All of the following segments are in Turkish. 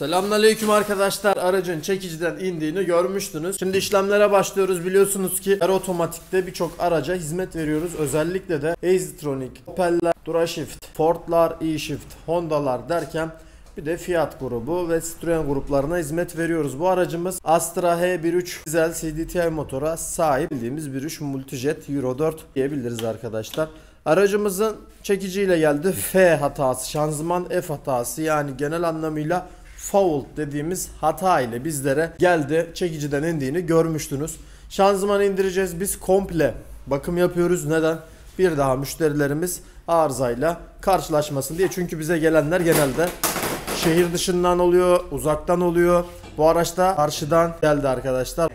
Selamünaleyküm arkadaşlar. Aracın çekiciden indiğini görmüştünüz. Şimdi işlemlere başlıyoruz. Biliyorsunuz ki Air Otomatik'te birçok araca hizmet veriyoruz. Özellikle de Easytronic, Opel'ler, Durashift, Ford'lar, E-Shift, Honda'lar derken bir de Fiat grubu ve Citroen gruplarına hizmet veriyoruz. Bu aracımız Astra H13 dizel CDTI motora sahip, bildiğimiz 1.3 Multijet Euro 4 diyebiliriz arkadaşlar. Aracımızın çekiciyle geldi. F hatası, şanzıman F hatası, yani genel anlamıyla fault dediğimiz hata ile bizlere geldi. Çekiciden indiğini görmüştünüz. Şanzımanı indireceğiz. Biz komple bakım yapıyoruz. Neden? Bir daha müşterilerimiz arızayla karşılaşmasın diye. Çünkü bize gelenler genelde şehir dışından oluyor, uzaktan oluyor. Bu araçta karşıdan geldi arkadaşlar.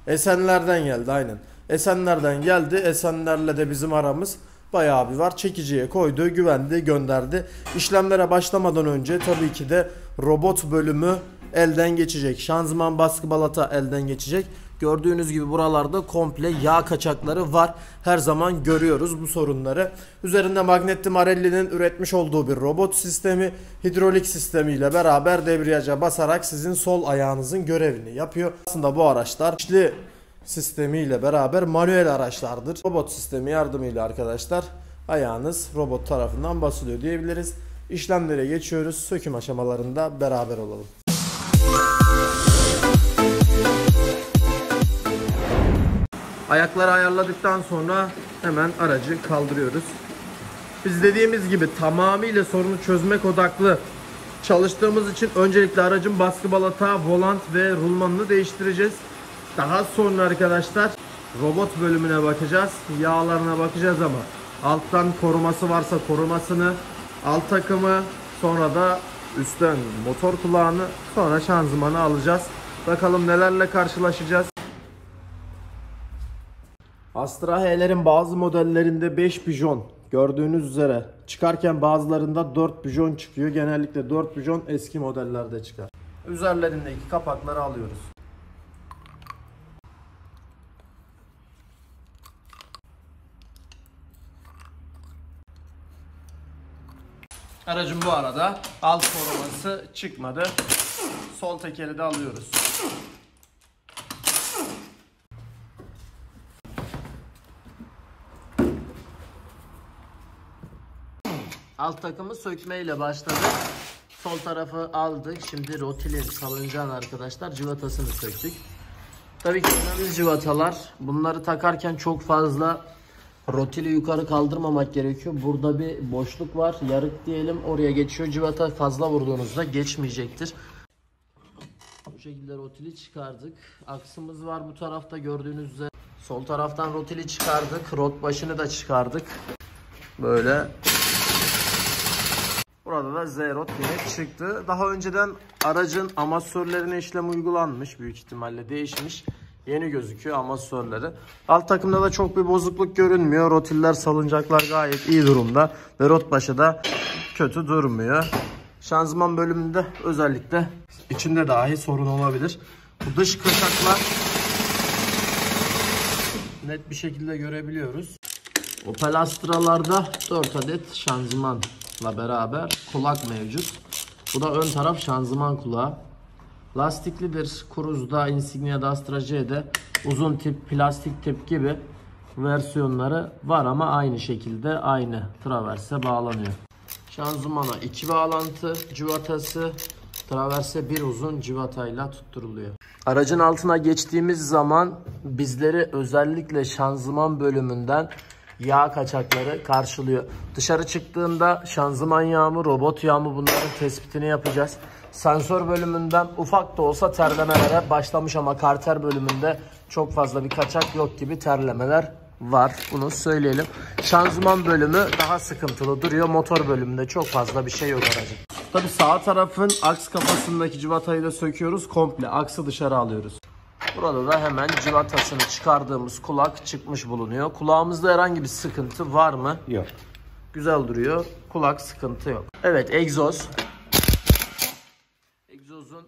Esenler'den geldi, aynen. Esenler'den geldi. Esenler'le de bizim aramız bayağı bir var. Çekiciye koydu, güvendi, gönderdi. İşlemlere başlamadan önce tabii ki de robot bölümü elden geçecek. Şanzıman baskı balata elden geçecek. Gördüğünüz gibi buralarda komple yağ kaçakları var. Her zaman görüyoruz bu sorunları. Üzerinde Magneti Marelli'nin üretmiş olduğu bir robot sistemi, hidrolik sistemiyle beraber debriyaja basarak sizin sol ayağınızın görevini yapıyor. Aslında bu araçlar içli sistemiyle beraber manuel araçlardır. Robot sistemi yardımıyla arkadaşlar ayağınız robot tarafından basılıyor diyebiliriz. İşlemlere geçiyoruz. Söküm aşamalarında beraber olalım. Ayakları ayarladıktan sonra hemen aracı kaldırıyoruz. Biz dediğimiz gibi tamamıyla sorunu çözmek odaklı çalıştığımız için öncelikle aracın baskı balata, volant ve rulmanını değiştireceğiz. Daha sonra arkadaşlar robot bölümüne bakacağız. Yağlarına bakacağız ama alttan koruması varsa korumasını, alt takımı, sonra da üstten motor kulağını, sonra şanzımanı alacağız. Bakalım nelerle karşılaşacağız. Astra H'lerin bazı modellerinde 5 pijon gördüğünüz üzere çıkarken bazılarında 4 pijon çıkıyor. Genellikle 4 pijon eski modellerde çıkar. Üzerlerindeki kapakları alıyoruz. Aracın bu arada alt koruması çıkmadı. Sol tekeri de alıyoruz. Alt takımı sökmeyle başladık. Sol tarafı aldık. Şimdi rotilin salıncağın arkadaşlar cıvatasını söktük. Tabii ki önemli cıvatalar. Bunları takarken çok fazla rotili yukarı kaldırmamak gerekiyor. Burada bir boşluk var. Yarık diyelim. Oraya geçiyor. Cıvata fazla vurduğunuzda geçmeyecektir. Bu şekilde rotili çıkardık. Aksımız var bu tarafta gördüğünüz üzere. Sol taraftan rotili çıkardık. Rot başını da çıkardık. Böyle. Burada da Z-Rot yine çıktı. Daha önceden aracın amasörlerine işlem uygulanmış. Büyük ihtimalle değişmiş. Yeni gözüküyor amasörleri. Alt takımda da çok bir bozukluk görünmüyor. Rotiller, salıncaklar gayet iyi durumda. Ve rot başı da kötü durmuyor. Şanzıman bölümünde özellikle içinde dahi sorun olabilir. Bu dış kaçaklar net bir şekilde görebiliyoruz. Opel Astra'larda 4 adet şanzımanla beraber kulak mevcut. Bu da ön taraf şanzıman kulağı. Lastiklidir. Cruze'da, Insignia'da, Astra J'de uzun tip, plastik tip gibi versiyonları var ama aynı şekilde aynı traverse bağlanıyor. Şanzımana 2 bağlantı cıvatası, traverse bir uzun cıvatayla tutturuluyor. Aracın altına geçtiğimiz zaman bizleri özellikle şanzıman bölümünden yağ kaçakları karşılıyor. Dışarı çıktığında şanzıman yağı mı, robot yağı mı, bunların tespitini yapacağız. Sensör bölümünden ufak da olsa terlemelere başlamış ama karter bölümünde çok fazla bir kaçak yok gibi terlemeler var. Bunu söyleyelim. Şanzıman bölümü daha sıkıntılı duruyor. Motor bölümünde çok fazla bir şey yok aracın. Tabi sağ tarafın aks kafasındaki cıvatayı da söküyoruz. Komple aksı dışarı alıyoruz. Burada da hemen cıvatasını çıkardığımız kulak çıkmış bulunuyor. Kulağımızda herhangi bir sıkıntı var mı? Yok. Güzel duruyor. Kulak sıkıntı yok. Evet, egzoz. Egzozun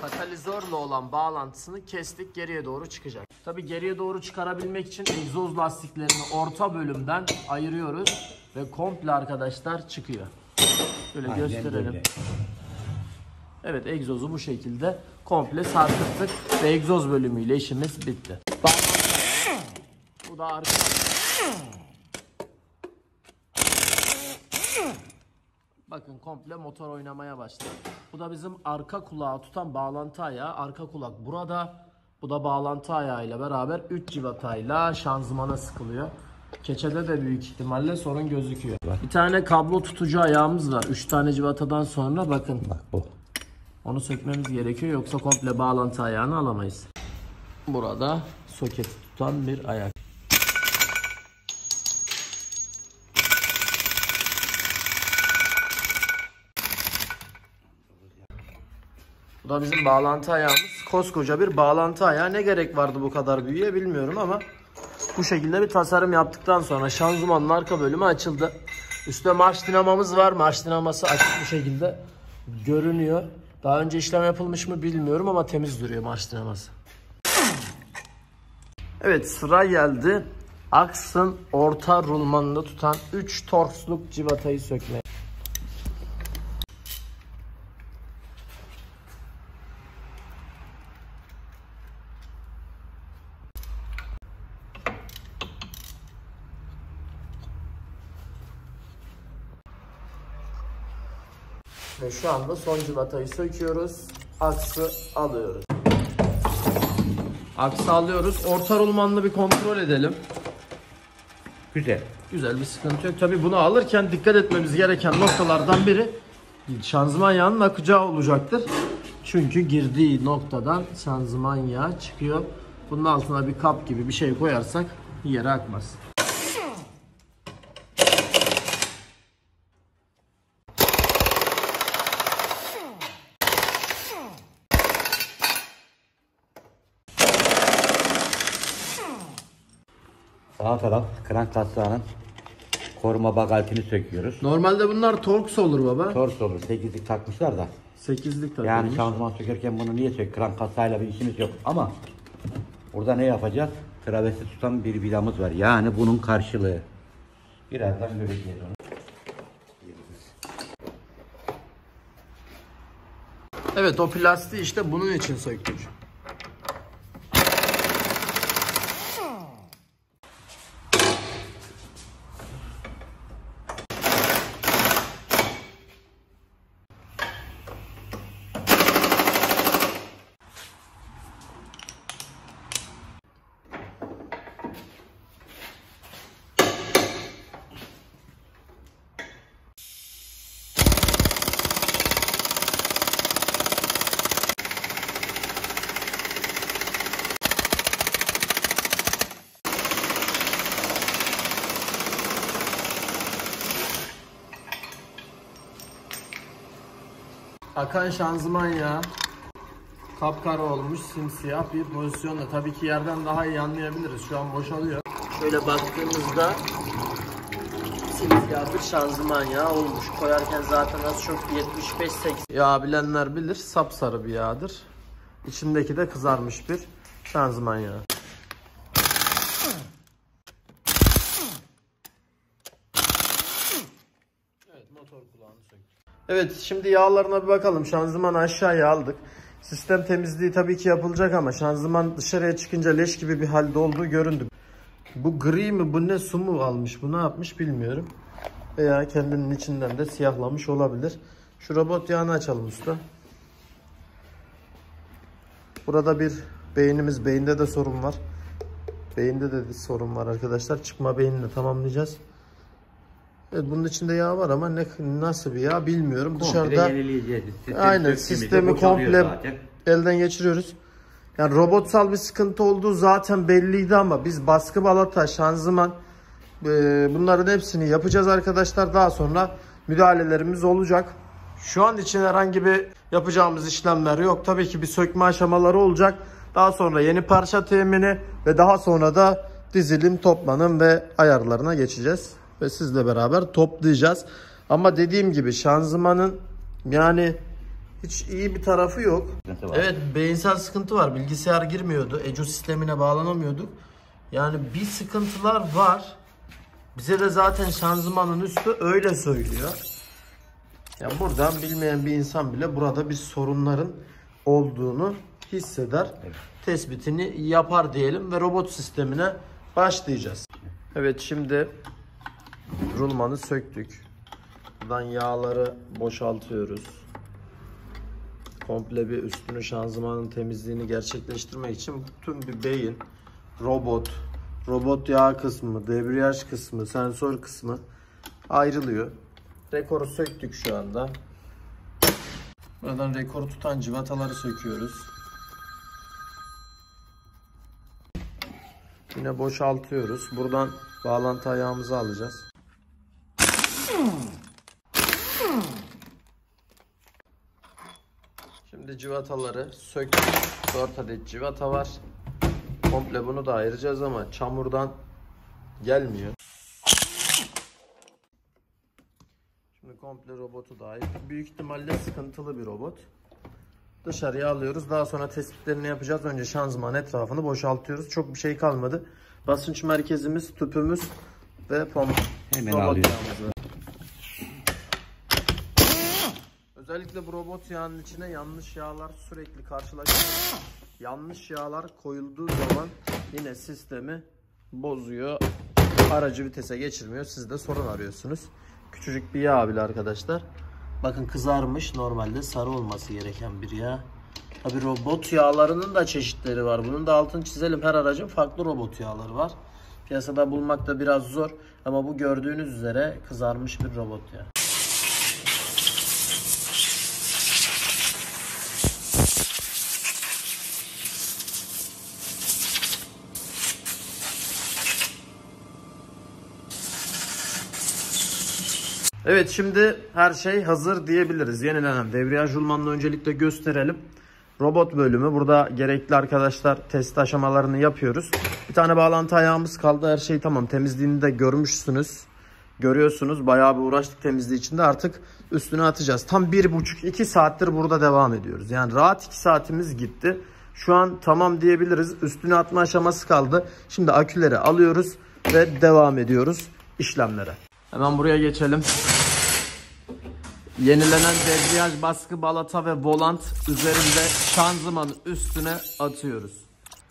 katalizörle olan bağlantısını kestik. Geriye doğru çıkacak. Tabi geriye doğru çıkarabilmek için egzoz lastiklerini orta bölümden ayırıyoruz. Ve komple arkadaşlar çıkıyor. Böyle gösterelim. Böyle. Evet, egzozu bu şekilde komple sarkıttık ve egzoz bölümüyle işimiz bitti. Bu da arka. Bakın komple motor oynamaya başladı. Bu da bizim arka kulağı tutan bağlantı ayağı. Arka kulak burada. Bu da bağlantı ayağıyla beraber 3 civatayla şanzımana sıkılıyor. Keçede de büyük ihtimalle sorun gözüküyor. Bir tane kablo tutucu ayağımız var. 3 tane civatadan sonra bakın. Bak bu. Onu sökmemiz gerekiyor, yoksa komple bağlantı ayağını alamayız. Burada soketi tutan bir ayak. Bu da bizim bağlantı ayağımız. Koskoca bir bağlantı ayağı. Ne gerek vardı bu kadar büyüye bilmiyorum ama bu şekilde bir tasarım yaptıktan sonra şanzımanın arka bölümü açıldı. Üstte marş dinamamız var. Marş dinaması açık bir şekilde görünüyor. Daha önce işlem yapılmış mı bilmiyorum ama temiz duruyor marş dinaması. Evet, sıra geldi aksın orta rulmanında tutan 3 torksluk civatayı sökmeye. Ve şu anda son civatayı söküyoruz. Aksı alıyoruz. Aksı alıyoruz. Orta rulmanını bir kontrol edelim. Güzel. Güzel, bir sıkıntı yok. Tabii bunu alırken dikkat etmemiz gereken noktalardan biri şanzıman yağının akacağı olacaktır. Çünkü girdiği noktadan şanzıman yağı çıkıyor. Bunun altına bir kap gibi bir şey koyarsak yere akmaz. Sağ taraf krank kasağının koruma bagaltini söküyoruz. Normalde bunlar torks olur baba. Torks olur. 8'lik takmışlar da. 8'lik tabii. Yani şanzıman sökerken bunu niye sök? Krank kasağıyla bir işimiz yok. Ama burada ne yapacağız? Travesi tutan bir vidamız var. Yani bunun karşılığı. Birazdan göreceğiz onu. Evet, o plastiği işte bunun için söktük. Akan şanzıman yağı kapkara olmuş, simsiyah bir pozisyonda. Tabii ki yerden daha iyi anlayabiliriz. Şu an boşalıyor. Şöyle baktığımızda simsiyah bir şanzıman yağı olmuş. Koyarken zaten az çok 75-80. Yağ bilenler bilir, sapsarı bir yağdır. İçindeki de kızarmış bir şanzıman yağı. Evet, motor kulağını söktük. Evet, şimdi yağlarına bir bakalım. Şanzımanı aşağıya aldık. Sistem temizliği tabii ki yapılacak ama şanzıman dışarıya çıkınca leş gibi bir halde olduğu göründü. Bu gri mi, bu ne, su mu almış, bu ne yapmış bilmiyorum. Veya kendinin içinden de siyahlamış olabilir. Şu robot yağını açalım usta. Burada bir beynimiz, beyinde de sorun var. Beyinde de sorun var arkadaşlar. Çıkma beynini tamamlayacağız. Evet, bunun içinde yağ var ama nasıl bir yağ bilmiyorum. Dışarıda aynen sistemi komple elden geçiriyoruz. Yani robotsal bir sıkıntı olduğu zaten belliydi ama biz baskı balata, şanzıman bunların hepsini yapacağız arkadaşlar. Daha sonra müdahalelerimiz olacak. Şu an için herhangi bir yapacağımız işlemler yok. Tabii ki bir sökme aşamaları olacak. Daha sonra yeni parça temini ve daha sonra da dizilim, toplanım ve ayarlarına geçeceğiz. Ve sizle beraber toplayacağız. Ama dediğim gibi şanzımanın yani hiç iyi bir tarafı yok. Evet, beyinsel sıkıntı var. Bilgisayar girmiyordu. ECU sistemine bağlanamıyorduk. Yani bir sıkıntılar var. Bize de zaten şanzımanın üstü öyle söylüyor. Yani buradan bilmeyen bir insan bile burada bir sorunların olduğunu hisseder. Evet. Tespitini yapar diyelim ve robot sistemine başlayacağız. Evet, şimdi rulmanı söktük. Buradan yağları boşaltıyoruz. Komple bir üstünü, şanzımanın temizliğini gerçekleştirmek için tüm bir beyin, robot yağ kısmı, debriyaj kısmı, sensör kısmı ayrılıyor. Rekoru söktük şu anda. Buradan rekoru tutan civataları söküyoruz. Yine boşaltıyoruz. Buradan bağlantı ayağımızı alacağız. Şimdi civataları söktük. 4 adet civata var. Komple bunu da ayıracağız ama çamurdan gelmiyor. Şimdi komple robotu da ayırdık. Büyük ihtimalle sıkıntılı bir robot. Dışarıya alıyoruz. Daha sonra tespitlerini yapacağız. Önce şanzıman etrafını boşaltıyoruz. Çok bir şey kalmadı. Basınç merkezimiz, tüpümüz ve pompa. Hemen alıyoruz. Özellikle bu robot yağının içine yanlış yağlar sürekli karşılaşıyor. Yanlış yağlar koyulduğu zaman yine sistemi bozuyor. Aracı vitese geçirmiyor. Siz de sorun arıyorsunuz. Küçücük bir yağ bile arkadaşlar. Bakın kızarmış. Normalde sarı olması gereken bir yağ. Tabi robot yağlarının da çeşitleri var. Bunun da altını çizelim. Her aracın farklı robot yağları var. Piyasada bulmak da biraz zor. Ama bu gördüğünüz üzere kızarmış bir robot yağı. Evet, şimdi her şey hazır diyebiliriz. Yenilenen debriyaj rulmanını öncelikle gösterelim. Robot bölümü. Burada gerekli arkadaşlar test aşamalarını yapıyoruz. Bir tane bağlantı ayağımız kaldı. Her şey tamam. Temizliğini de görmüşsünüz. Görüyorsunuz. Bayağı bir uğraştık temizliği içinde. Artık üstüne atacağız. Tam 1,5-2 saattir burada devam ediyoruz. Yani rahat 2 saatimiz gitti. Şu an tamam diyebiliriz. Üstüne atma aşaması kaldı. Şimdi aküleri alıyoruz ve devam ediyoruz işlemlere. Hemen buraya geçelim. Yenilenen debriyaj, baskı, balata ve volant üzerinde şanzımanın üstüne atıyoruz.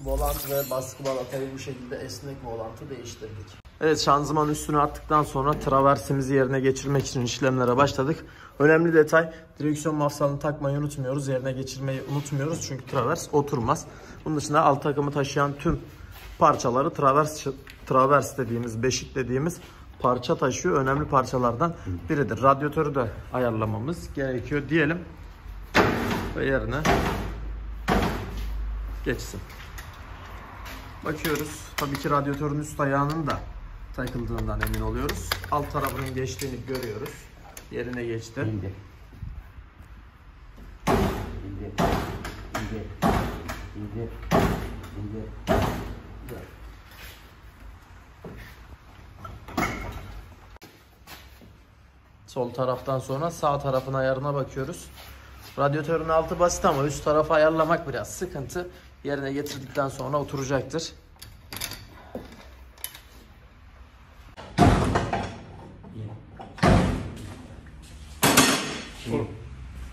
Volant ve baskı balatayı bu şekilde esnek volantı değiştirdik. Evet, şanzıman üstüne attıktan sonra traversimizi yerine geçirmek için işlemlere başladık. Önemli detay, direksiyon mafsalını takmayı unutmuyoruz. Yerine geçirmeyi unutmuyoruz çünkü travers oturmaz. Bunun dışında alt takımı taşıyan tüm parçaları travers dediğimiz, beşik dediğimiz parça taşıyor. Önemli parçalardan biridir. Radyatörü de ayarlamamız gerekiyor diyelim. Ve yerine geçsin. Bakıyoruz. Tabii ki radyatörün üst ayağının da takıldığından emin oluyoruz. Alt tarafının geçtiğini görüyoruz. Yerine geçti. İndi. Sol taraftan sonra sağ tarafın ayarına bakıyoruz. Radyatörün altı basit ama üst tarafı ayarlamak biraz sıkıntı. Yerine getirdikten sonra oturacaktır.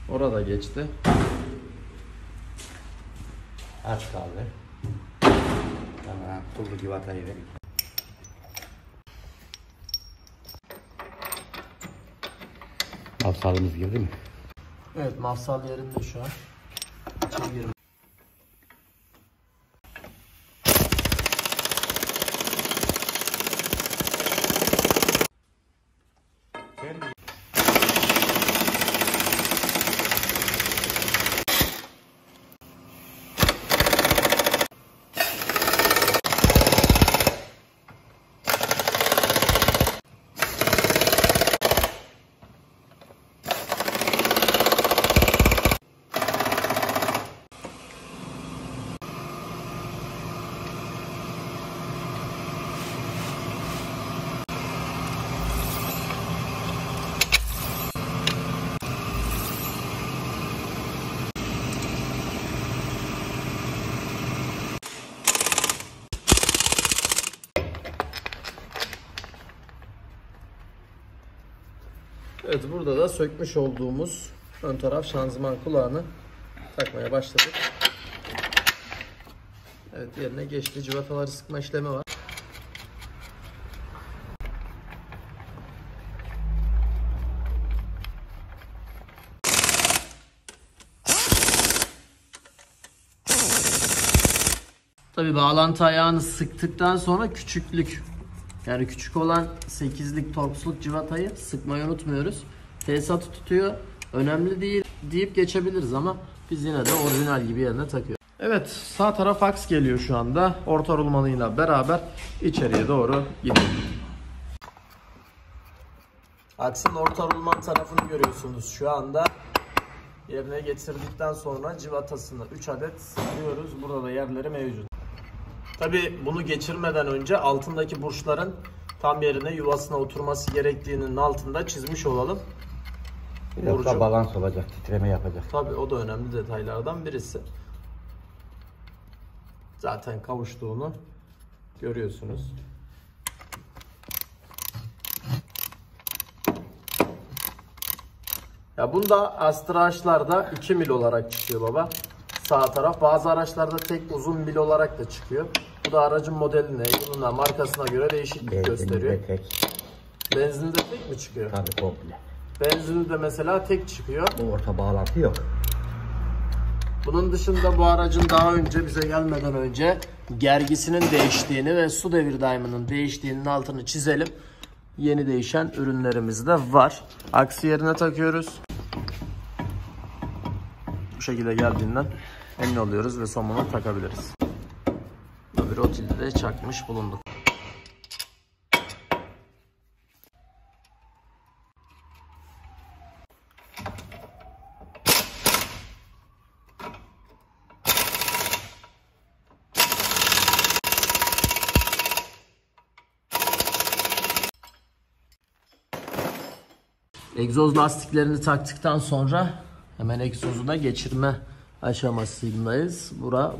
Orada geçti. Aç kaldı. Tamam, pullu civatayı verin. Mafsalımız girdi mi? Evet, mafsal yerinde şu an. İçeri girdi. Evet, burada da sökmüş olduğumuz ön taraf şanzıman kulağını takmaya başladık. Evet, yerine geçti. Cıvataları sıkma işlemi var. Tabii bağlantı ayağını sıktıktan sonra küçüklük, yani küçük olan 8'lik torksluk cıvatayı sıkmayı unutmuyoruz. Tesisatı tutuyor, önemli değil deyip geçebiliriz ama biz yine de orijinal gibi yerine takıyoruz. Evet, sağ taraf aks geliyor şu anda. Orta rulmanıyla beraber içeriye doğru gidiyor. Aksın orta rulman tarafını görüyorsunuz şu anda. Yerine getirdikten sonra cıvatasını 3 adet sıkıyoruz. Burada da yerleri mevcut. Tabi bunu geçirmeden önce altındaki burçların tam yerine yuvasına oturması gerektiğinin altında çizmiş olalım. Biraz da balans olacak, titreme yapacak. Tabi o da önemli detaylardan birisi. Zaten kavuştuğunu görüyorsunuz. Ya bunda Astra araçlarda 2 mil olarak çıkıyor baba. Sağ taraf. Bazı araçlarda tek uzun mil olarak da çıkıyor. Bu da aracın modeline, yılına, markasına göre değişiklik gösteriyor. Benzinli de tek mi çıkıyor? Tabii komple. Benzinli de mesela tek çıkıyor. Bu orta bağlantı yok. Bunun dışında bu aracın daha önce bize gelmeden önce gergisinin değiştiğini ve su devir daiminin değiştiğinin altını çizelim. Yeni değişen ürünlerimiz de var. Aksi yerine takıyoruz. Bu şekilde geldiğinden emin oluyoruz ve sonuna takabiliriz. Bir otilde de çakmış bulunduk. Egzoz lastiklerini taktıktan sonra hemen egzozu da geçirme aşamasındayız.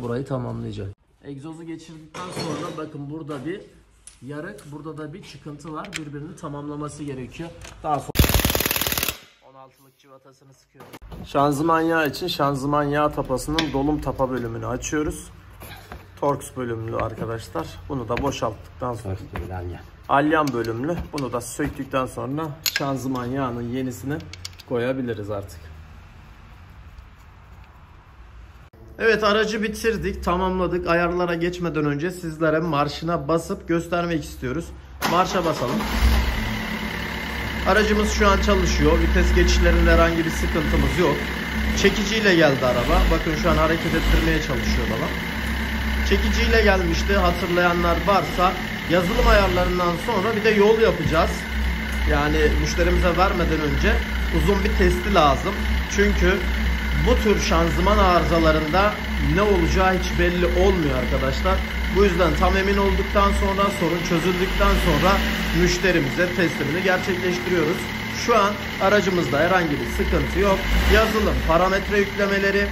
Burayı tamamlayacak. Egzozu geçirdikten sonra bakın burada bir yarık, burada da bir çıkıntı var. Birbirini tamamlaması gerekiyor. Daha sonra 16'lık cıvatasını sıkıyoruz. Şanzıman yağı için şanzıman yağ tapasının dolum tapa bölümünü açıyoruz. Torx bölümlü arkadaşlar. Bunu da boşalttıktan sonra alyan bölümlü. Bunu da söktükten sonra şanzıman yağının yenisini koyabiliriz artık. Evet, aracı bitirdik, tamamladık. Ayarlara geçmeden önce sizlere marşına basıp göstermek istiyoruz. Marşa basalım. Aracımız şu an çalışıyor. Vites geçişlerinde herhangi bir sıkıntımız yok. Çekiciyle geldi araba. Bakın şu an hareket ettirmeye çalışıyor bana. Çekiciyle gelmişti. Hatırlayanlar varsa yazılım ayarlarından sonra bir de yol yapacağız. Yani müşterimize vermeden önce uzun bir testi lazım. Çünkü bu tür şanzıman arızalarında ne olacağı hiç belli olmuyor arkadaşlar. Bu yüzden tam emin olduktan sonra, sorun çözüldükten sonra müşterimize teslimini gerçekleştiriyoruz. Şu an aracımızda herhangi bir sıkıntı yok. Yazılım, parametre yüklemeleri,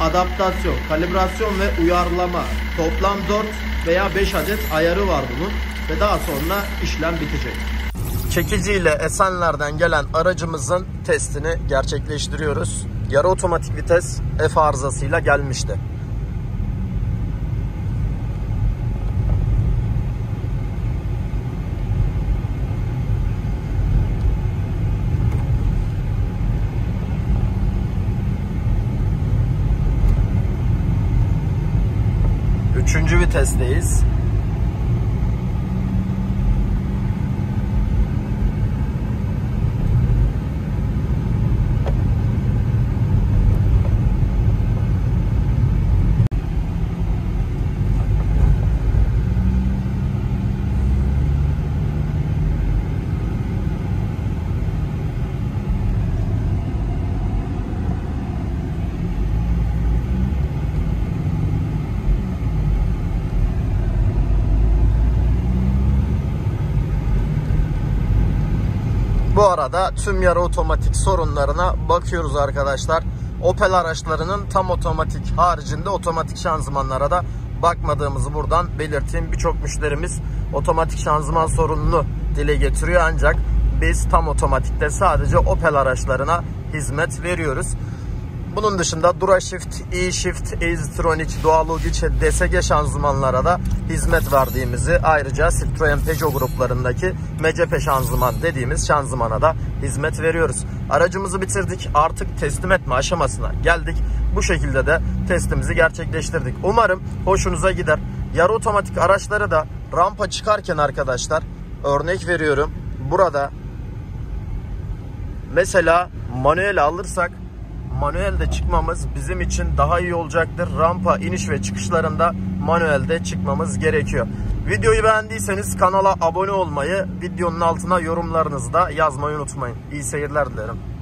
adaptasyon, kalibrasyon ve uyarlama, toplam 4 veya 5 adet ayarı var bunun ve daha sonra işlem bitecek. Çekiciyle Esenler'den gelen aracımızın testini gerçekleştiriyoruz. Yarı otomatik vites F arızasıyla gelmişti. Üçüncü vitesteyiz. Bu arada tüm yarı otomatik sorunlarına bakıyoruz arkadaşlar. Opel araçlarının tam otomatik haricinde otomatik şanzımanlara da bakmadığımızı buradan belirteyim. Birçok müşterimiz otomatik şanzıman sorununu dile getiriyor ancak biz tam otomatikte sadece Opel araçlarına hizmet veriyoruz. Bunun dışında DuraShift, eShift, EasyTronic, Dual güç ve DSG şanzımanlara da hizmet verdiğimizi, ayrıca Citroen Peugeot gruplarındaki MCP şanzıman dediğimiz şanzımana da hizmet veriyoruz. Aracımızı bitirdik. Artık teslim etme aşamasına geldik. Bu şekilde de testimizi gerçekleştirdik. Umarım hoşunuza gider. Yarı otomatik araçları da rampa çıkarken arkadaşlar, örnek veriyorum, burada mesela manuel alırsak manuelde çıkmamız bizim için daha iyi olacaktır. Rampa iniş ve çıkışlarında manuelde çıkmamız gerekiyor. Videoyu beğendiyseniz kanala abone olmayı, videonun altına yorumlarınızı da yazmayı unutmayın. İyi seyirler dilerim.